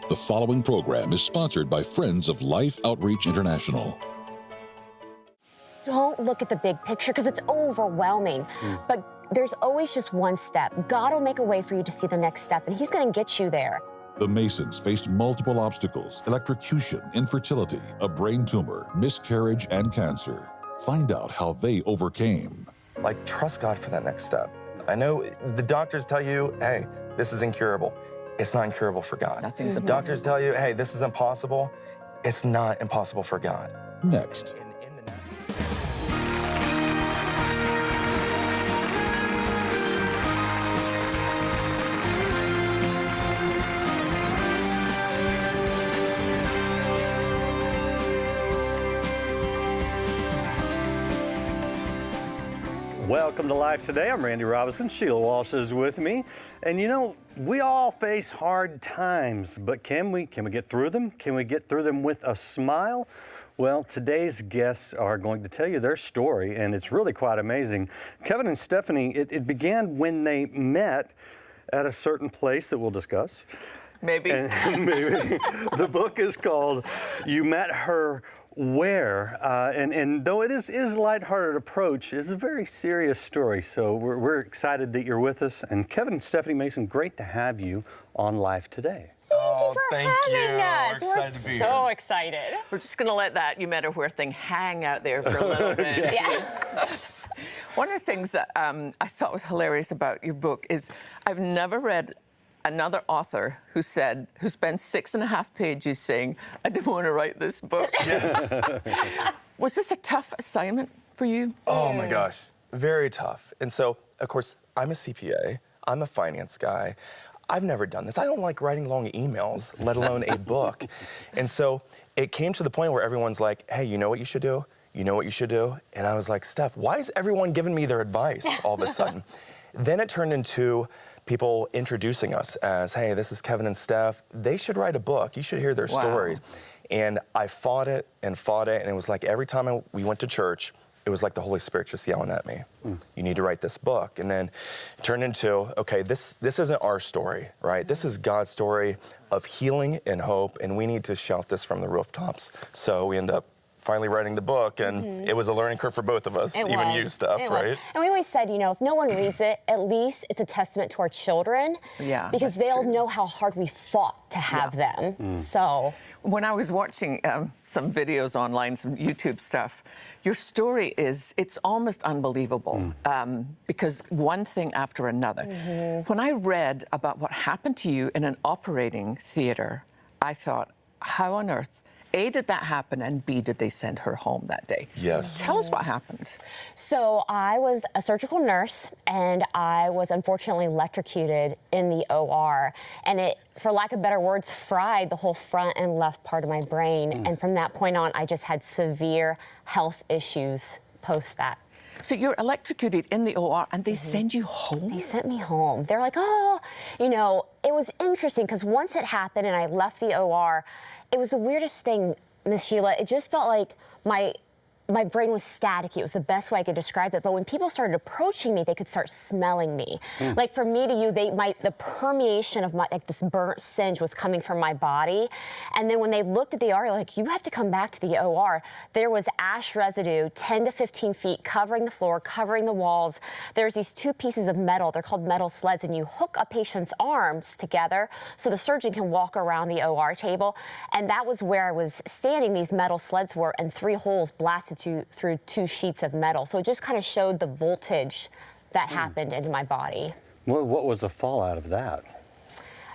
The following program is sponsored by Friends of Life Outreach International. Don't look at the big picture because it's overwhelming. But there's always just one step. God will make a way for you to see the next step, and He's going to get you there. The Masons faced multiple obstacles: electrocution, infertility, a brain tumor, miscarriage, and cancer. Find out how they overcame. Like, trust God for that next step. I know the doctors tell you, hey, this is incurable. It's not incurable for God. Nothing's impossible. Doctors tell you, hey, this is impossible. It's not impossible for God. Next. Welcome to Life Today. I'm Randy Robinson. Sheila Walsh is with me. And you know, we all face hard times, but can we get through them? Can we get through them with a smile? Well, today's guests are going to tell you their story, and it's really quite amazing. Kevin and Stephanie, it began when they met at a certain place that we'll discuss. Maybe. Maybe. The book is called You Met Her Where, and though it is a lighthearted approach, it's a very serious story. So we're excited that you're with us. And Kevin and Stephanie Mason, great to have you on Life Today. Thank you for having us. We're excited to be so here. excited. We're just going to let that You Met Her Where thing hang out there for a little bit. One of the things that I thought was hilarious about your book is I've never read another author who spends 6.5 pages saying, I didn't want to write this book. Yes. Was this a tough assignment for you? Oh my gosh, very tough. And so, of course, I'm a CPA. I'm a finance guy. I've never done this. I don't like writing long emails, let alone a book. And so it came to the point where everyone's like, hey, you know what you should do? You know what you should do? And I was like, Steph, why is everyone giving me their advice all of a sudden? Then it turned into people introducing us as, hey, this is Kevin and Steph. They should write a book. You should hear their story. And I fought it, and it was like every time we went to church, it was like the Holy Spirit just yelling at me, you need to write this book. And then it turned into, okay, this isn't our story, right? This is God's story of healing and hope, and we need to shout this from the rooftops. So we end up finally writing the book, and it was a learning curve for both of us, even you, Steph, right? And we always said, you know, if no one reads it, at least it's a testament to our children. Yeah, because that's they'll true. know how hard we fought to have them. So When I was watching some videos online, some YouTube stuff, your story it's almost unbelievable because one thing after another. When I read about what happened to you in an operating theater, I thought, how on earth, A, did that happen, and B, did they send her home that day? Yes. Tell us what happened. So I was a surgical nurse, and I was unfortunately electrocuted in the OR. And it, for lack of better words, fried the whole front and left part of my brain. And from that point on, I just had severe health issues post that. So you're electrocuted in the OR, and they send you home? They sent me home. They're like, oh, you know, it was interesting because once it happened and I left the OR, it was the weirdest thing, Miss Sheila. It just felt like my brain was staticky. It was the best way I could describe it. But when people started approaching me, they could start smelling me. Like from me to you, the permeation of this burnt singe was coming from my body. And then when they looked at the OR, like, you have to come back to the OR. There was ash residue, 10 to 15 feet, covering the floor, covering the walls. There's these two pieces of metal. They're called metal sleds, and you hook a patient's arms together so the surgeon can walk around the OR table. And that was where I was standing. These metal sleds were, and 3 holes blasted through 2 sheets of metal. So it just kind of showed the voltage that happened into my body. What was the fallout of that?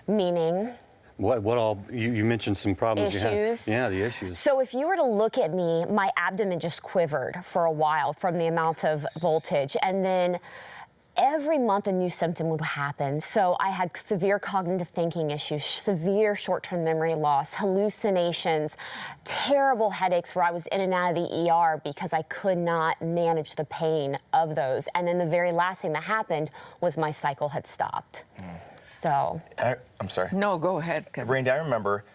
Meaning? What all, you mentioned some problems Issues. you had. Yeah, the issues. So if you were to look at me, my abdomen just quivered for a while from the amount of voltage. And then every month a new symptom would happen. So I had severe cognitive thinking issues, severe short-term memory loss, hallucinations, terrible headaches where I was in and out of the ER because I could not manage the pain of those. And then the very last thing that happened was my cycle had stopped. So. I'm sorry. No, go ahead, Kevin. Randy, I remember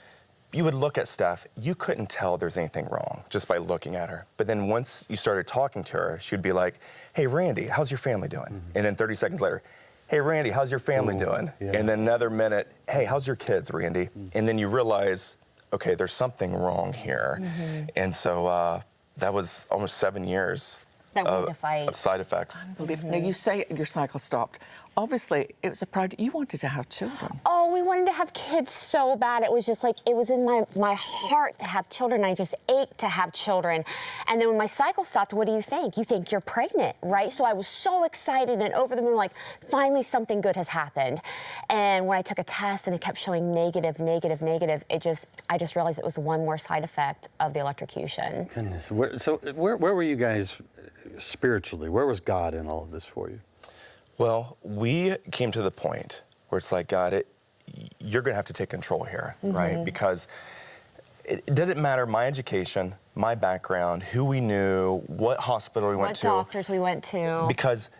you would look at Steph, you couldn't tell there's anything wrong just by looking at her. But then once you started talking to her, she'd be like, hey, Randy, how's your family doing? And then 30 seconds later, hey, Randy, how's your family doing? Yeah. And then another minute, hey, how's your kids, Randy? And then you realize, okay, there's something wrong here. And so that was almost 7 years That we had to fight. of side effects. Now, you say your cycle stopped. Obviously, it was a project. You wanted to have children. Oh, we wanted to have kids so bad. It was just like, it was in my heart to have children. I just ached to have children. And then when my cycle stopped, what do you think? You think you're pregnant, right? So I was so excited and over the moon, like, finally something good has happened. And when I took a test and it kept showing negative, negative, negative, I just realized it was one more side effect of the electrocution. Goodness. Where were you guys spiritually? Where was God in all of this for you? Well, we came to the point where it's like, God, you're going to have to take control here, right? Because it didn't matter my education, my background, who we knew, what hospital we went to. What doctors we went to. Because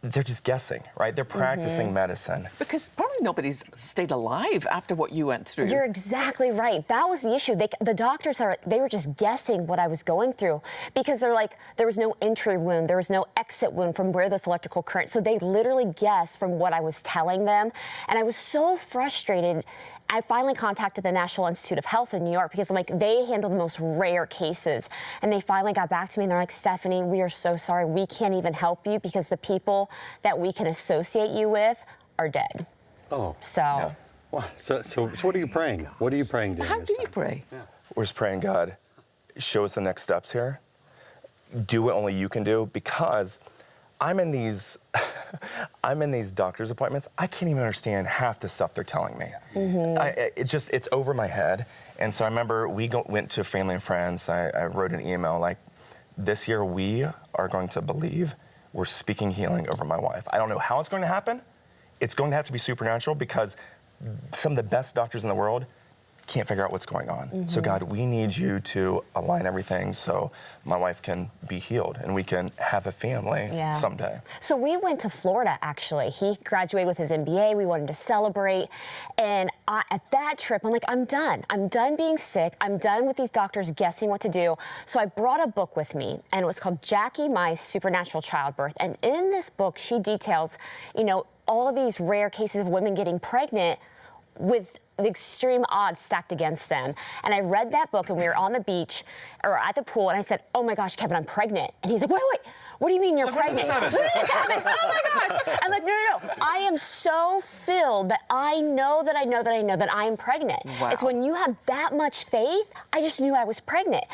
they're just guessing, right? They're practicing medicine. Because probably nobody's stayed alive after what you went through. You're exactly right. That was the issue. The doctors they were just guessing what I was going through because they're like, there was no entry wound, there was no exit wound from where this electrical current. So they literally guessed from what I was telling them. And I was so frustrated. I finally contacted the National Institute of Health in New York because I'm like, they handle the most rare cases. And they finally got back to me and they're like, Stephanie, we are so sorry. We can't even help you because the people that we can associate you with are dead. Oh. So. Yeah. Wow. So what are you praying? What are you praying during How this do time? you pray? We're just praying, God, show us the next steps here. Do what only you can do, because I'm in these doctor's appointments. I can't even understand half the stuff they're telling me. It's over my head. And so I remember went to family and friends. I wrote an email like, this year we are going to believe we're speaking healing over my wife. I don't know how it's going to happen. It's going to have to be supernatural because some of the best doctors in the world can't figure out what's going on. So God, we need you to align everything so my wife can be healed and we can have a family someday. So we went to Florida, actually. He graduated with his MBA. We wanted to celebrate. And at that trip, I'm like, I'm done. I'm done being sick. I'm done with these doctors guessing what to do. So I brought a book with me, and it was called Jackie Mice Supernatural Childbirth. And in this book, she details, all of these rare cases of women getting pregnant with the extreme odds stacked against them. And I read that book, and we were on the beach or at the pool, and I said, oh my gosh, Kevin, I'm pregnant. And he's like, wait, what do you mean you're pregnant? When did this happen? Oh my gosh. I'm like, no. I am so filled that I know that I am pregnant. Wow. It's when you have that much faith, I just knew I was pregnant.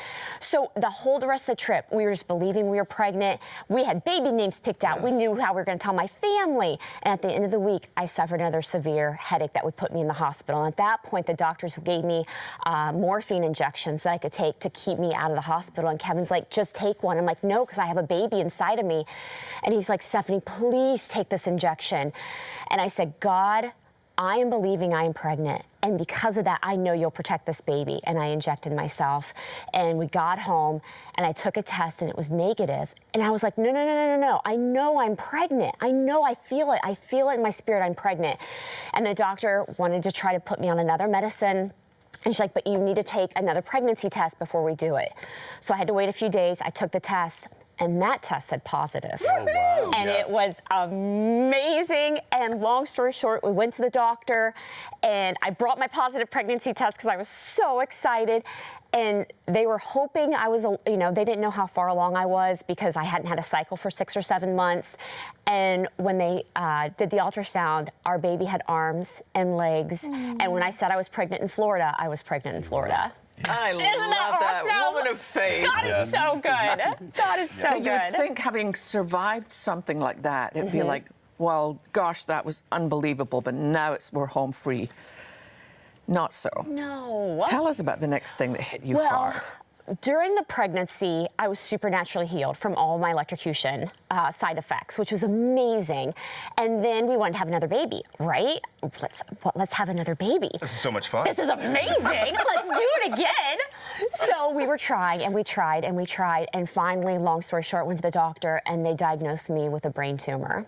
So the rest of the trip, we were just believing we were pregnant. We had baby names picked out. We knew how we were going to tell my family. And at the end of the week, I suffered another severe headache that would put me in the hospital. And at that point, the doctors gave me morphine injections that I could take to keep me out of the hospital. And Kevin's like, just take one. I'm like, no, because I have a baby inside of me. And he's like, Stephanie, please take this injection. And I said, God, I am believing I am pregnant. And because of that, I know you'll protect this baby. And I injected myself. And we got home, and I took a test, and it was negative. And I was like, no. I know I'm pregnant. I know, I feel it. I feel it in my spirit, I'm pregnant. And the doctor wanted to try to put me on another medicine. And she's like, but you need to take another pregnancy test before we do it. So I had to wait a few days. I took the test. And that test said positive. Oh, wow. And it was amazing. And long story short, we went to the doctor, and I brought my positive pregnancy test because I was so excited. And they were hoping I was, they didn't know how far along I was because I hadn't had a cycle for 6 or 7 months. And when they did the ultrasound, our baby had arms and legs. And when I said I was pregnant in Florida, I was pregnant in Florida. I love that awesome? woman of faith. God is so good. God is so good. You'd think, having survived something like that, it'd be like, well, gosh, that was unbelievable, but now we're home free. Not so. No. Tell us about the next thing that hit you hard. During the pregnancy, I was supernaturally healed from all my electrocution side effects, which was amazing. And then we wanted to have another baby, right? Let's have another baby. This is so much fun. This is amazing. Let's do it again. So we were trying, and we tried, and we tried. And finally, long story short, went to the doctor, and they diagnosed me with a brain tumor.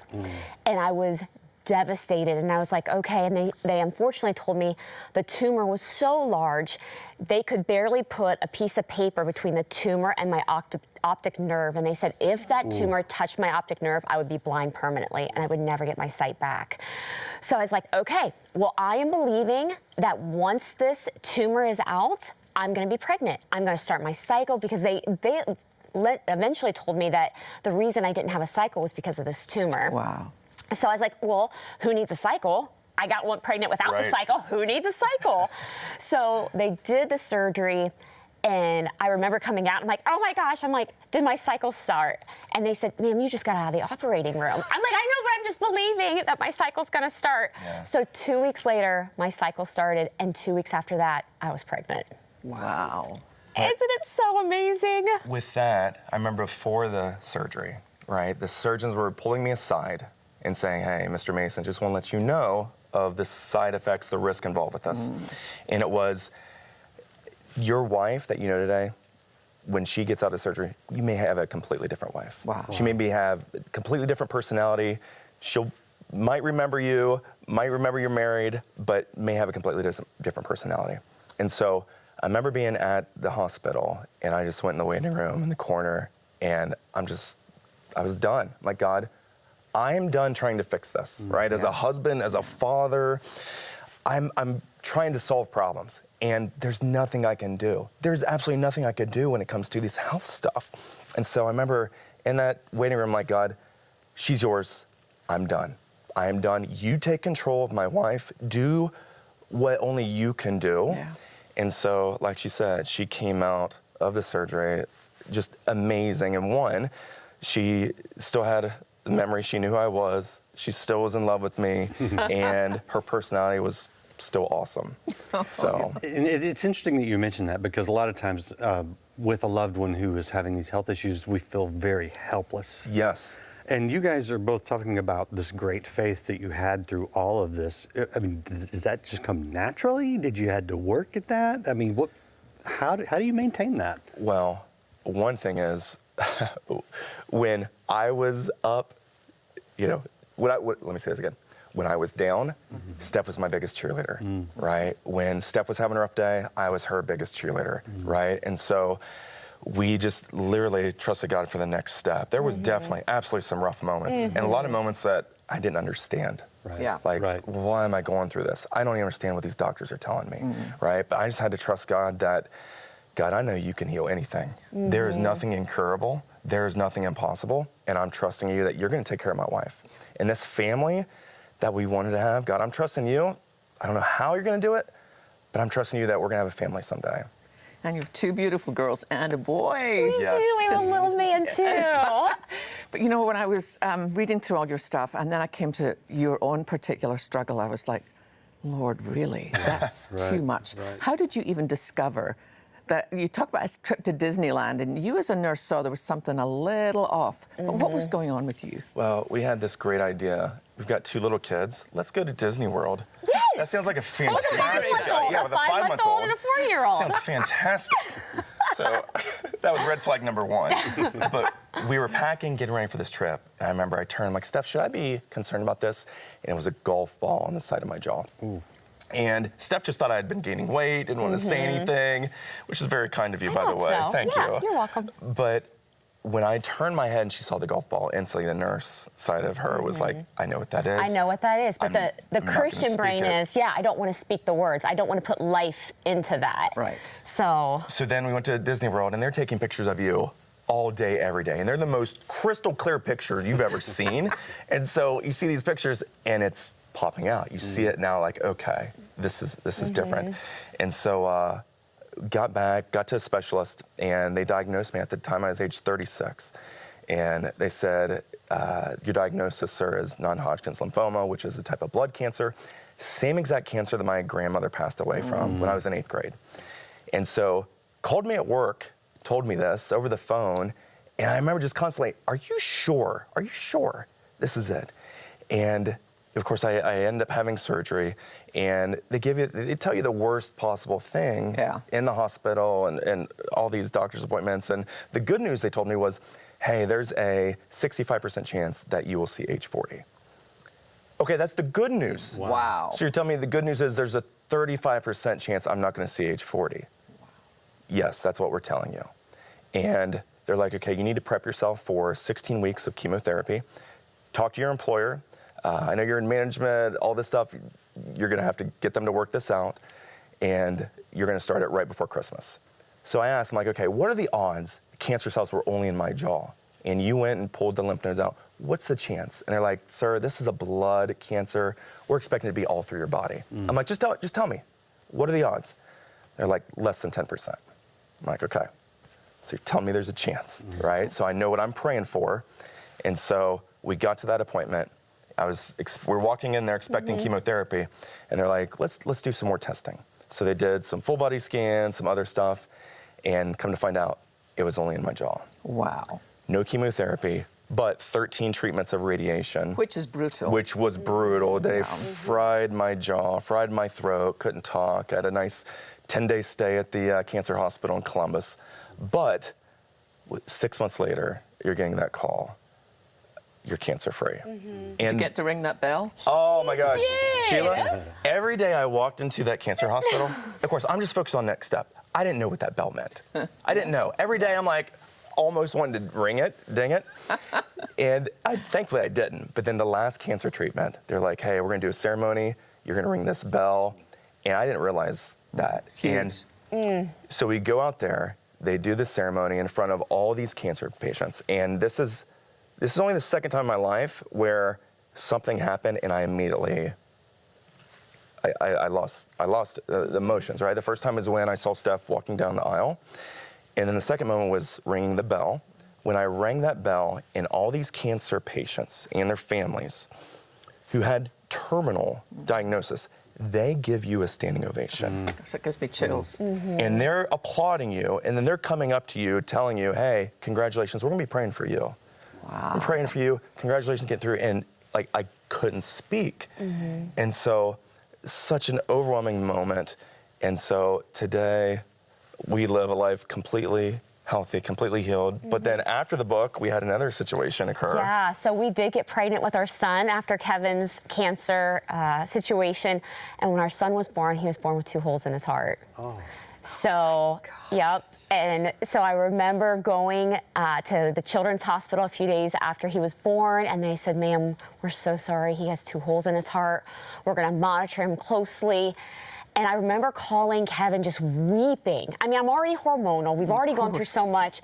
And I was devastated. And I was like, okay. And they unfortunately told me the tumor was so large, they could barely put a piece of paper between the tumor and my optic nerve. And they said if that tumor touched my optic nerve, I would be blind permanently and I would never get my sight back. So I was like, okay, well, I am believing that once this tumor is out, I'm going to be pregnant. I'm going to start my cycle, because they eventually told me that the reason I didn't have a cycle was because of this tumor. Wow. So I was like, well, who needs a cycle? I got one pregnant without the cycle. Who needs a cycle? So they did the surgery, and I remember coming out. I'm like, oh my gosh. I'm like, did my cycle start? And they said, ma'am, you just got out of the operating room. I'm like, I know, but I'm just believing that my cycle's gonna start. Yeah. So 2 weeks later, my cycle started, and 2 weeks after that, I was pregnant. Wow. Isn't it so amazing? With that, I remember before the surgery, right, the surgeons were pulling me aside and saying, hey, Mr. Mason, just want to let you know of the side effects, the risk involved with this. And it was, your wife that you know today, when she gets out of surgery, you may have a completely different wife. Wow. She may have a completely different personality. Might remember you, might remember you're married, but may have a completely different personality. And so I remember being at the hospital, and I just went in the waiting room in the corner, and I was done. I'm like, God, I am done trying to fix this, right? As a husband, as a father, I'm trying to solve problems, and there's nothing I can do. There's absolutely nothing I could do when it comes to this health stuff. And so I remember in that waiting room, like, God, she's yours. I'm done. I am done. You take control of my wife. Do what only you can do. Yeah. And so, like she said, she came out of the surgery just amazing. And one, she still had the memory. She knew who I was. She still was in love with me. And her personality was still awesome. So, And it's interesting that you mentioned that, because a lot of times with a loved one who is having these health issues, we feel very helpless. yes. And you guys are both talking about this great faith that you had through all of this. I mean, does that just come naturally? Did you had to work at that? I mean, how do you maintain that? Well, one thing is, when I was up, you know, let me say this again. When I was down, Steph was my biggest cheerleader, right? When Steph was having a rough day, I was her biggest cheerleader, right? And so we just literally trusted God for the next step. There was definitely, absolutely some rough moments, and a lot of moments that I didn't understand. Right. Yeah. Like, why am I going through this? I don't even understand what these doctors are telling me, right? But I just had to trust God that, God, I know you can heal anything. There is nothing incurable. There is nothing impossible. And I'm trusting you that you're going to take care of my wife. And this family that we wanted to have, God, I'm trusting you. I don't know how you're going to do it, but I'm trusting you that we're going to have a family someday. And you have two beautiful girls and a boy. We do. We have a little man too. But you know, when I was reading through all your stuff, and then I came to your own particular struggle, I was like, Lord, really? That's too much. Right. How did you even discover that? You talk about a trip to Disneyland, and you as a nurse saw there was something a little off. But what was going on with you? Well, we had this great idea. We've got 2 little kids. Let's go to Disney World. Yes! That sounds like a fantastic five-month-old, yeah, with a 5-month-old and a 4-year-old. Sounds fantastic. So that was red flag number 1. But we were packing, getting ready for this trip. And I remember I turned, I'm like, Steph, should I be concerned about this? And it was a golf ball on the side of my jaw. Ooh. And Steph just thought I had been gaining weight, didn't want to say anything, which is very kind of you, by the way. So. Thank you. You're welcome. But when I turned my head and she saw the golf ball, instantly the nurse side of her was like, I know what that is. I know what that is. But the I'm not Christian gonna brain speak it. is, I don't want to speak the words. I don't want to put life into that. Right. So then we went to Disney World, and they're taking pictures of you all day, every day. And they're the most crystal clear pictures you've ever seen. And so you see these pictures, and it's popping out. You see it now, like, okay, this is different. And so got to a specialist, and they diagnosed me. At the time, I was age 36. And they said, your diagnosis, sir, is non-Hodgkin's lymphoma, which is a type of blood cancer. Same exact cancer that my grandmother passed away from when I was in 8th grade. And so called me at work, told me this over the phone, and I remember just constantly, are you sure? Are you sure this is it? And of course, I ended up having surgery, and they tell you the worst possible thing in the hospital and all these doctor's appointments. And the good news they told me was, hey, there's a 65% chance that you will see age 40. Okay, that's the good news. Wow. So you're telling me the good news is there's a 35% chance I'm not going to see age 40. Yes, that's what we're telling you. And they're like, okay, you need to prep yourself for 16 weeks of chemotherapy. Talk to your employer. I know you're in management, all this stuff. You're going to have to get them to work this out. And you're going to start it right before Christmas. So I asked him, like, okay, what are the odds cancer cells were only in my jaw? And you went and pulled the lymph nodes out. What's the chance? And they're like, sir, this is a blood cancer. We're expecting it to be all through your body. I'm like, just tell me. What are the odds? They're like, less than 10%. I'm like, okay. So you're telling me there's a chance, right? So I know what I'm praying for. And so we got to that appointment. We're walking in there expecting chemotherapy. And they're like, let's do some more testing. So they did some full body scans, some other stuff. And come to find out, it was only in my jaw. Wow. No chemotherapy, but 13 treatments of radiation. Which is brutal. Which was brutal. They fried my jaw, fried my throat, couldn't talk. I had a nice 10-day stay at the cancer hospital in Columbus. But 6 months later, you're getting that call. You're cancer-free. Did you get to ring that bell? Oh my gosh. Sheila, every day I walked into that cancer hospital, of course, I'm just focused on next step. I didn't know what that bell meant. I didn't know. Every day I'm like, almost wanted to ring it, ding it. And thankfully I didn't. But then the last cancer treatment, they're like, hey, we're gonna do a ceremony. You're gonna ring this bell. And I didn't realize that. Huge. And so we go out there, they do the ceremony in front of all these cancer patients. And this is only the second time in my life where something happened and I immediately, I lost the emotions, right? The first time is when I saw Steph walking down the aisle. And then the second moment was ringing the bell. When I rang that bell, and all these cancer patients and their families who had terminal diagnosis, they give you a standing ovation. So it gives me chills. And they're applauding you, and then they're coming up to you, telling you, hey, congratulations, we're gonna be praying for you. Wow. I'm praying for you, congratulations, get through. And like, I couldn't speak. And so, such an overwhelming moment. And so today, we live a life completely healthy, completely healed. But then after the book, we had another situation occur. Yeah, so we did get pregnant with our son after Kevin's cancer situation. And when our son was born, he was born with 2 holes in his heart. Oh. So, yep. And so I remember going to the Children's Hospital a few days after he was born, and they said, ma'am, we're so sorry. He has 2 holes in his heart. We're going to monitor him closely. And I remember calling Kevin just weeping. I mean, I'm already hormonal. We've already gone through so much.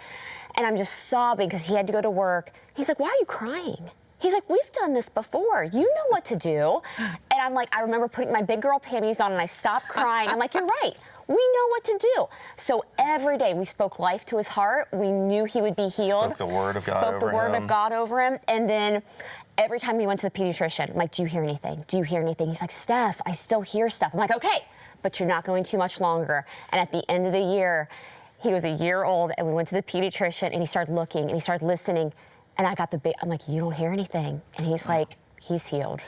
And I'm just sobbing because he had to go to work. He's like, why are you crying? He's like, we've done this before. You know what to do. And I'm like, I remember putting my big girl panties on and I stopped crying. I'm like, you're right. We know what to do. So every day we spoke life to his heart. We knew he would be healed. Spoke the word of God over him. Spoke the word of God over him. And then every time he went to the pediatrician, I'm like, do you hear anything? Do you hear anything? He's like, Steph, I still hear stuff. I'm like, okay, but you're not going too much longer. And at the end of the year, he was a year old, and we went to the pediatrician, and he started looking, and he started listening. And I got I'm like, you don't hear anything. And he's like, he's healed.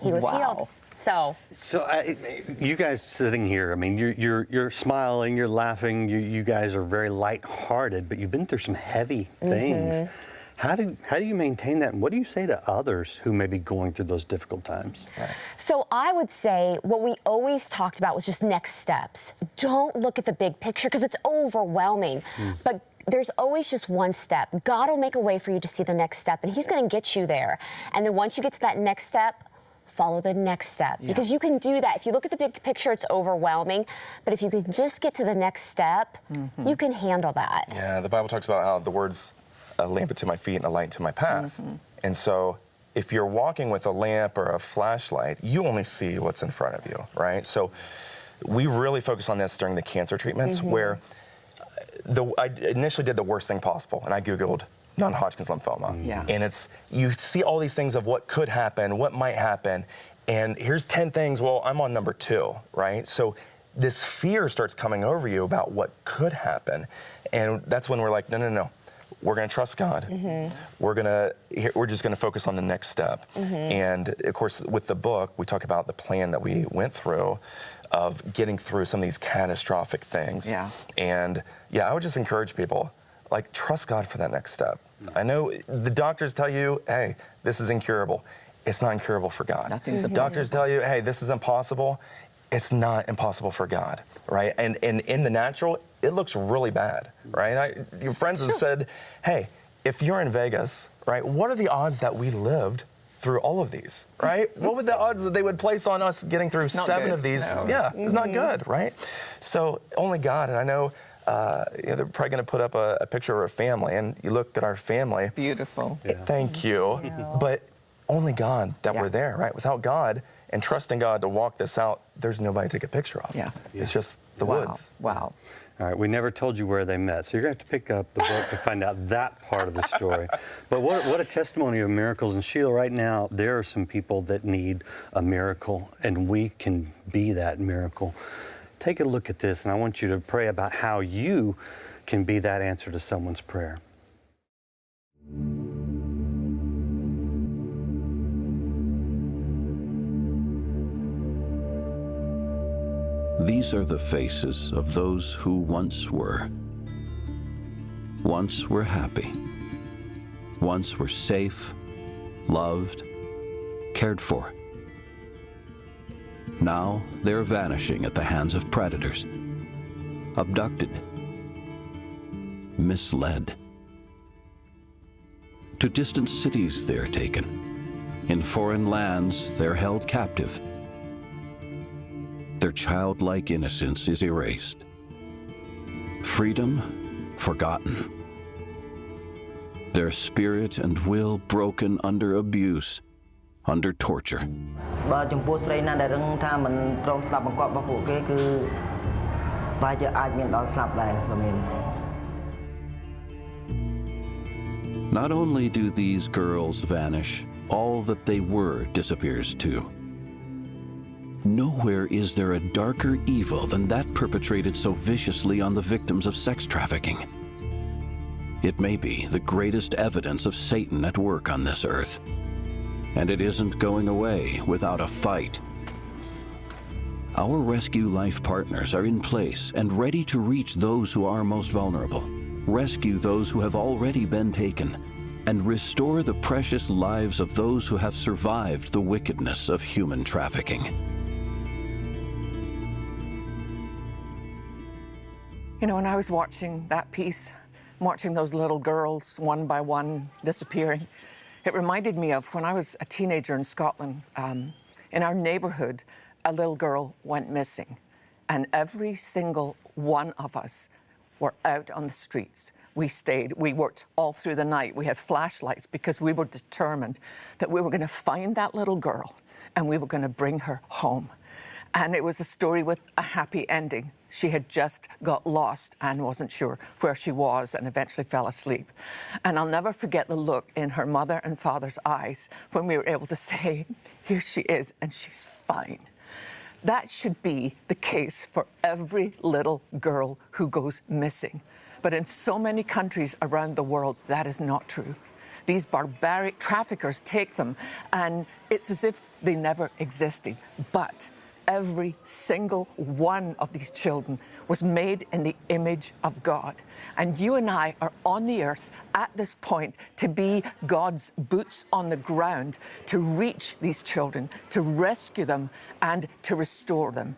He was healed. So you guys sitting here, I mean, you're smiling, you're laughing, you guys are very lighthearted, but you've been through some heavy things. How do you maintain that? And what do you say to others who may be going through those difficult times? So I would say what we always talked about was just next steps. Don't look at the big picture because it's overwhelming. But there's always just one step. God will make a way for you to see the next step, and He's going to get you there. And then once you get to that next step, follow the next step, because you can do that. If you look at the big picture, it's overwhelming. But if you can just get to the next step, you can handle that. Yeah, the Bible talks about how the word's a lamp unto my feet and a light unto my path. And so if you're walking with a lamp or a flashlight, you only see what's in front of you, right? So we really focus on this during the cancer treatments, where I initially did the worst thing possible, and I Googled non-Hodgkin's lymphoma. And you see all these things of what could happen, what might happen, and here's 10 things, well, I'm on number 2, right? So this fear starts coming over you about what could happen, and that's when we're like, no. We're going to trust God. We're just going to focus on the next step. And of course, with the book, we talk about the plan that we went through of getting through some of these catastrophic things. And I would just encourage people, like, trust God for that next step. I know the doctors tell you, hey, this is incurable. it's not incurable for God. Nothing's impossible. Doctors tell you, hey, this is impossible. It's not impossible for God, right? And in the natural, it looks really bad, right? Your friends have said, hey, if you're in Vegas, right, what are the odds that we lived through all of these, right? What would the odds that they would place on us getting through 7 of these? No. Yeah, it's not good, right? So only God, and I know they're probably going to put up a picture of our family, and you look at our family. Beautiful. Thank you. But only God that we're there, right? Without God and trusting God to walk this out, there's nobody to take a picture of. Yeah. It's just the Wow. woods. Wow. All right, we never told you where they met, so you're going to have to pick up the book to find out that part of the story. But what a testimony of miracles. And Sheila, right now, there are some people that need a miracle, and we can be that miracle. Take a look at this, and I want you to pray about how you can be that answer to someone's prayer. These are the faces of those who once were happy, once were safe, loved, cared for. Now they're vanishing at the hands of predators, abducted, misled. To distant cities they're taken. In foreign lands they're held captive. Their childlike innocence is erased. Freedom forgotten. Their spirit and will broken under abuse, under torture. បើចំពោះស្រីណាដែលរឹងថាមិនព្រមស្លាប់បង្គាប់របស់ពួកគេគឺប្រហែលជាអាចមានដល់ស្លាប់ដែរបើមាន Not only do these girls vanish, all that they were disappears too. Nowhere is there a darker evil than that perpetrated so viciously on the victims of sex trafficking. It may be the greatest evidence of Satan at work on this earth. And it isn't going away without a fight. Our rescue life partners are in place and ready to reach those who are most vulnerable, rescue those who have already been taken, and restore the precious lives of those who have survived the wickedness of human trafficking. You know, when I was watching that piece, watching those little girls one by one disappearing, it reminded me of when I was a teenager in Scotland. In our neighbourhood, a little girl went missing, and every single one of us were out on the streets. We stayed, we worked all through the night. We had flashlights because we were determined that we were going to find that little girl and we were going to bring her home. And it was a story with a happy ending. She had just got lost and wasn't sure where she was and eventually fell asleep. And I'll never forget the look in her mother and father's eyes when we were able to say, here she is and she's fine. That should be the case for every little girl who goes missing. But in so many countries around the world, that is not true. These barbaric traffickers take them and it's as if they never existed. But every single one of these children was made in the image of God. And you and I are on the earth at this point to be God's boots on the ground, to reach these children, to rescue them and to restore them.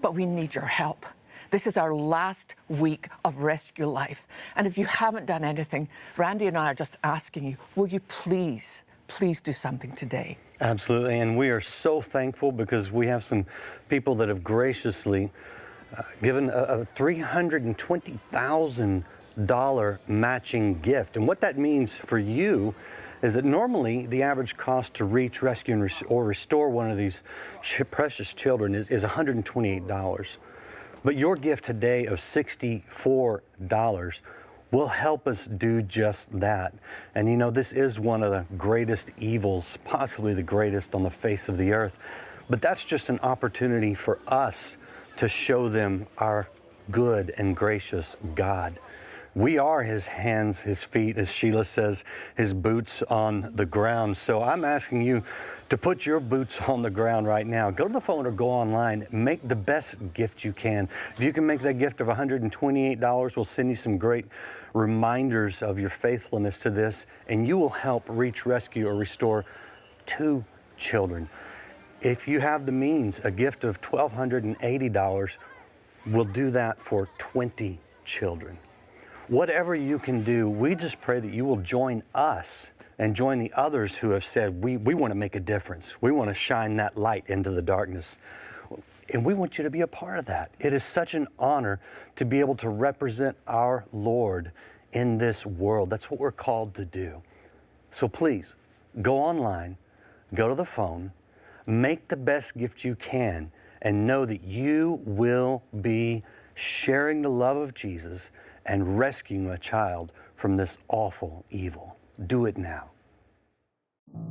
But we need your help. This is our last week of Rescue Life. And if you haven't done anything, Randy and I are just asking you, will you please do something today? Absolutely, and we are so thankful because we have some people that have graciously given a $320,000 matching gift. And what that means for you is that normally the average cost to reach, rescue, or restore one of these precious children is $128. But your gift today of $64 will help us do just that. And you know, this is one of the greatest evils, possibly the greatest on the face of the earth. But that's just an opportunity for us to show them our good and gracious God. We are his hands, his feet, as Sheila says, his boots on the ground. So I'm asking you to put your boots on the ground right now. Go to the phone or go online. Make the best gift you can. If you can make that gift of $128, we'll send you some great reminders of your faithfulness to this, and you will help reach, rescue, or restore 2 children. If you have the means, a gift of $1,280 will do that for 20 children. Whatever you can do, we just pray that you will join us and join the others who have said, we want to make a difference. We want to shine that light into the darkness. And we want you to be a part of that. It is such an honor to be able to represent our Lord in this world. That's what we're called to do. So please, go online, go to the phone, make the best gift you can, and know that you will be sharing the love of Jesus and rescuing a child from this awful evil. Do it now.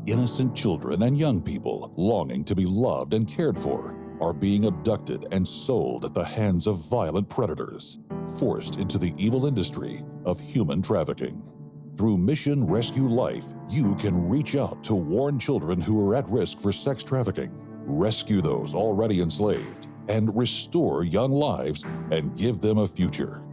Innocent children and young people longing to be loved and cared for are being abducted and sold at the hands of violent predators, forced into the evil industry of human trafficking. Through Mission Rescue Life, you can reach out to warn children who are at risk for sex trafficking, rescue those already enslaved, and restore young lives and give them a future.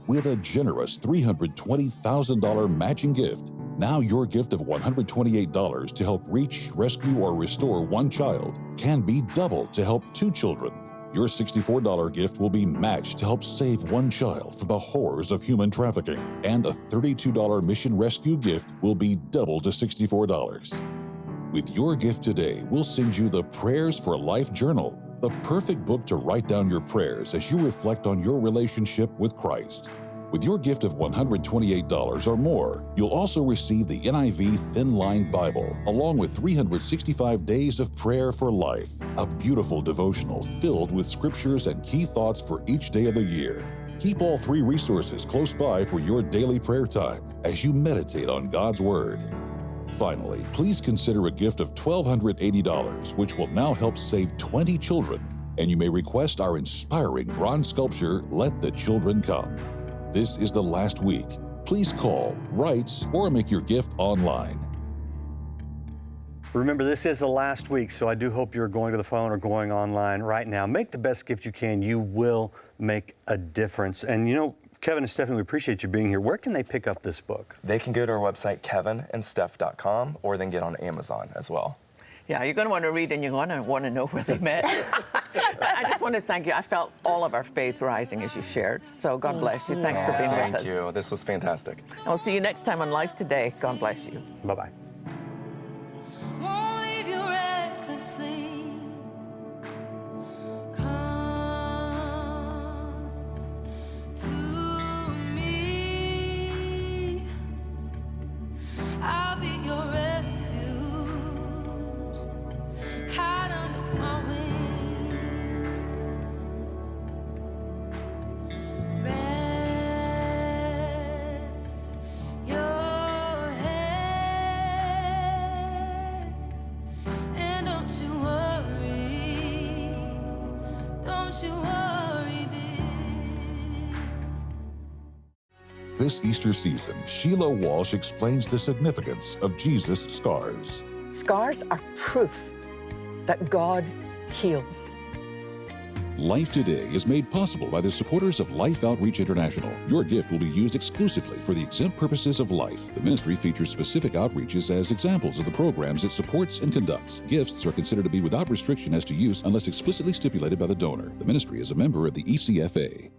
With a generous $320,000 matching gift, now your gift of $128 to help reach, rescue, or restore one child can be doubled to help 2 children. Your $64 gift will be matched to help save one child from the horrors of human trafficking, and a $32 Mission Rescue gift will be doubled to $64. With your gift today, we'll send you the Prayers for Life Journal, the perfect book to write down your prayers as you reflect on your relationship with Christ. With your gift of $128 or more, you'll also receive the NIV Thin Line Bible, along with 365 Days of Prayer for Life, a beautiful devotional filled with scriptures and key thoughts for each day of the year. Keep all 3 resources close by for your daily prayer time as you meditate on God's Word. Finally, please consider a gift of $1,280, which will now help save 20 children, and you may request our inspiring bronze sculpture, Let the Children Come. This is the last week. Please call, write, or make your gift online. Remember, this is the last week, so I do hope you're going to the phone or going online right now. Make the best gift you can. You will make a difference. And you know, Kevin and Stephanie, we appreciate you being here. Where can they pick up this book? They can go to our website, kevinandsteph.com, or then get on Amazon as well. Yeah, you're going to want to read and you're going to want to know where they met. I just want to thank you. I felt all of our faith rising as you shared. So God bless you. Thanks for being with us. Thank you. This was fantastic. And we'll see you next time on Life Today. God bless you. Bye-bye. Won't leave you recklessly. Come to me. I'll be your refuge. Hide under my wing. Rest your head, and don't you worry, dear. This Easter season, Sheila Walsh explains the significance of Jesus' scars. Scars are proof that God heals. Life Today is made possible by the supporters of Life Outreach International. Your gift will be used exclusively for the exempt purposes of life. The ministry features specific outreaches as examples of the programs it supports and conducts. Gifts are considered to be without restriction as to use unless explicitly stipulated by the donor. The ministry is a member of the ECFA.